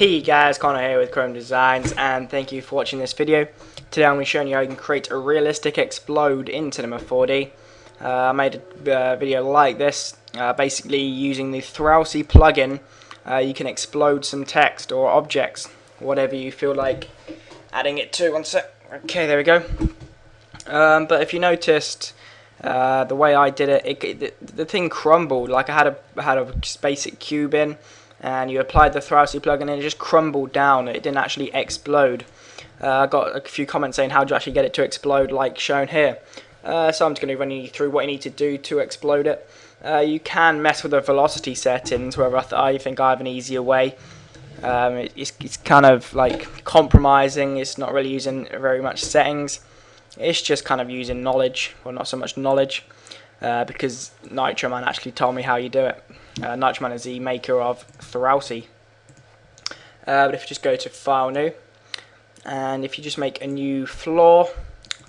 Hey guys, Connor here with Chrome Designs, and thank you for watching this video. Today I'm going to be showing you how you can create a realistic explode in Cinema 4D. I made a video like this, basically using the Thrausi plugin. You can explode some text or objects, whatever you feel like adding it to. One sec. Okay, there we go. But if you noticed, the way I did it, the thing crumbled. Like I had a just basic cube in, and you applied the Thrausi plugin and it just crumbled down. It didn't actually explode. I got a few comments saying how do you actually get it to explode like shown here. So I'm just going to run you through what you need to do to explode it. You can mess with the velocity settings, however I think I have an easier way. It's kind of like compromising. It's not really using very much settings. It's just kind of using knowledge, well, not so much knowledge, because Nitroman actually told me how you do it. Nitroman is the maker of Thrausi. But if you just go to File, New, and if you just make a new floor,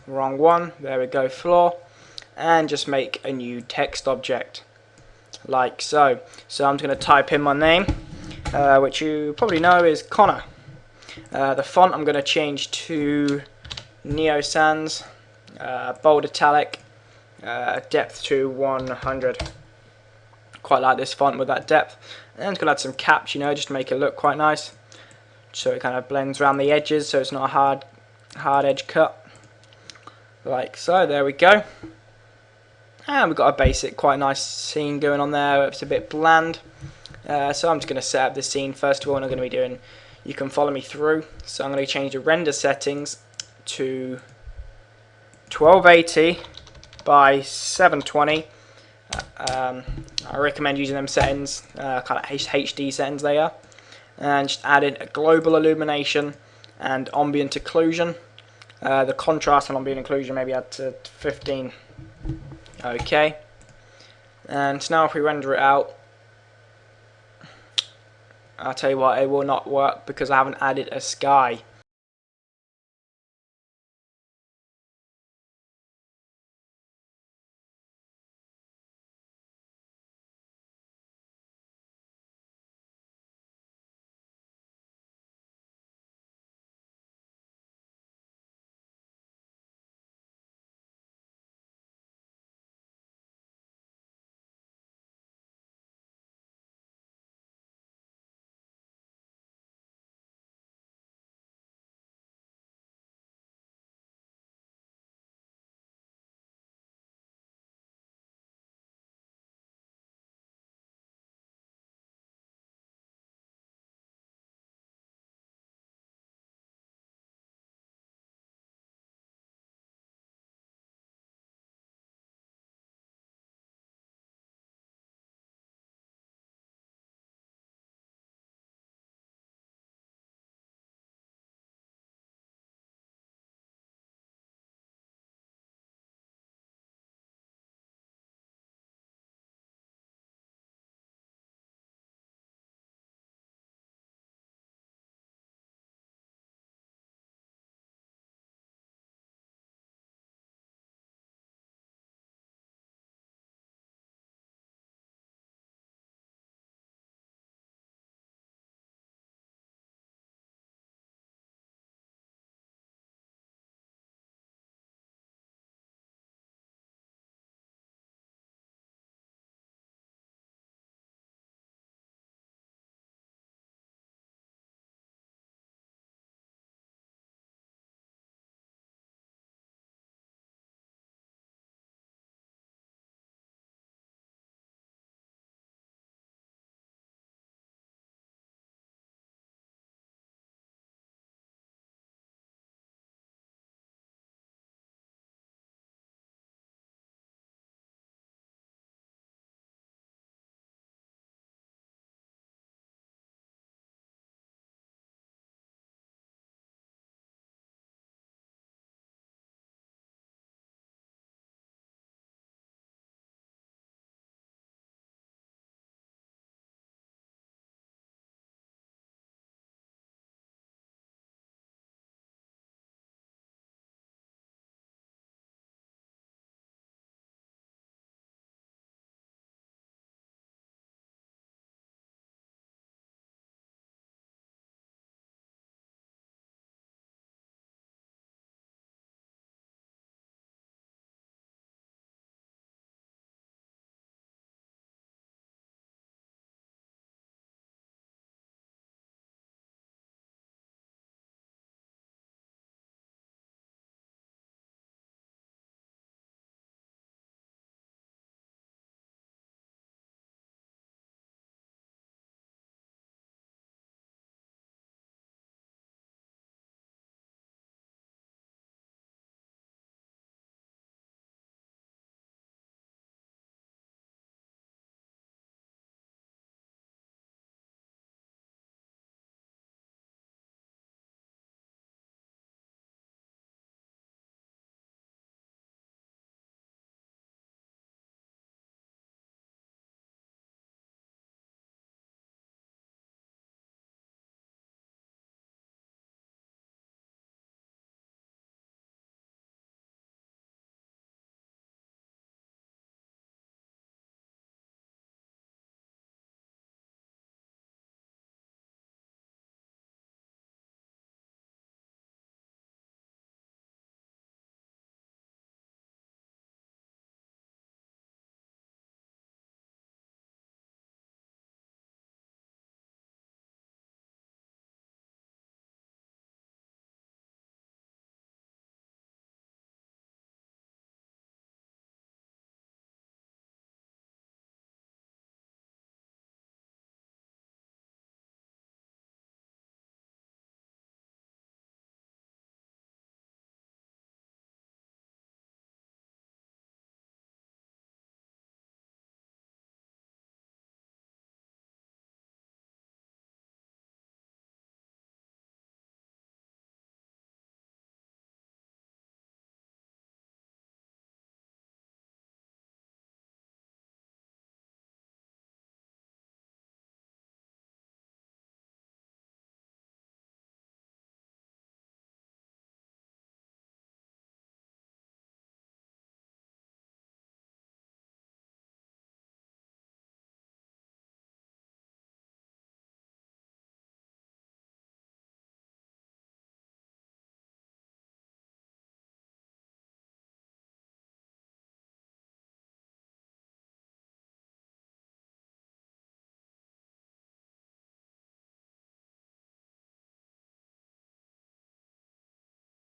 wrong one, there we go, floor, and just make a new text object, like so. So I'm just going to type in my name, which you probably know is Connor. The font I'm going to change to Neo Sans, bold italic, depth to 100. Quite like this font with that depth. And I'm going to add some caps, just to make it look quite nice, so it kind of blends around the edges, so it's not a hard edge cut, like so. There we go. And we've got a basic, quite nice scene going on there. It's a bit bland, so I'm just going to set up the scene first of all, and I'm going to be doing, you can follow me through. So I'm going to change the render settings to 1280 by 720. I recommend using them settings, kind of HD settings they are, and just add in a global illumination and ambient occlusion. The contrast and ambient occlusion maybe add to 15. Okay, and now if we render it out, I'll tell you what, it will not work because I haven't added a sky.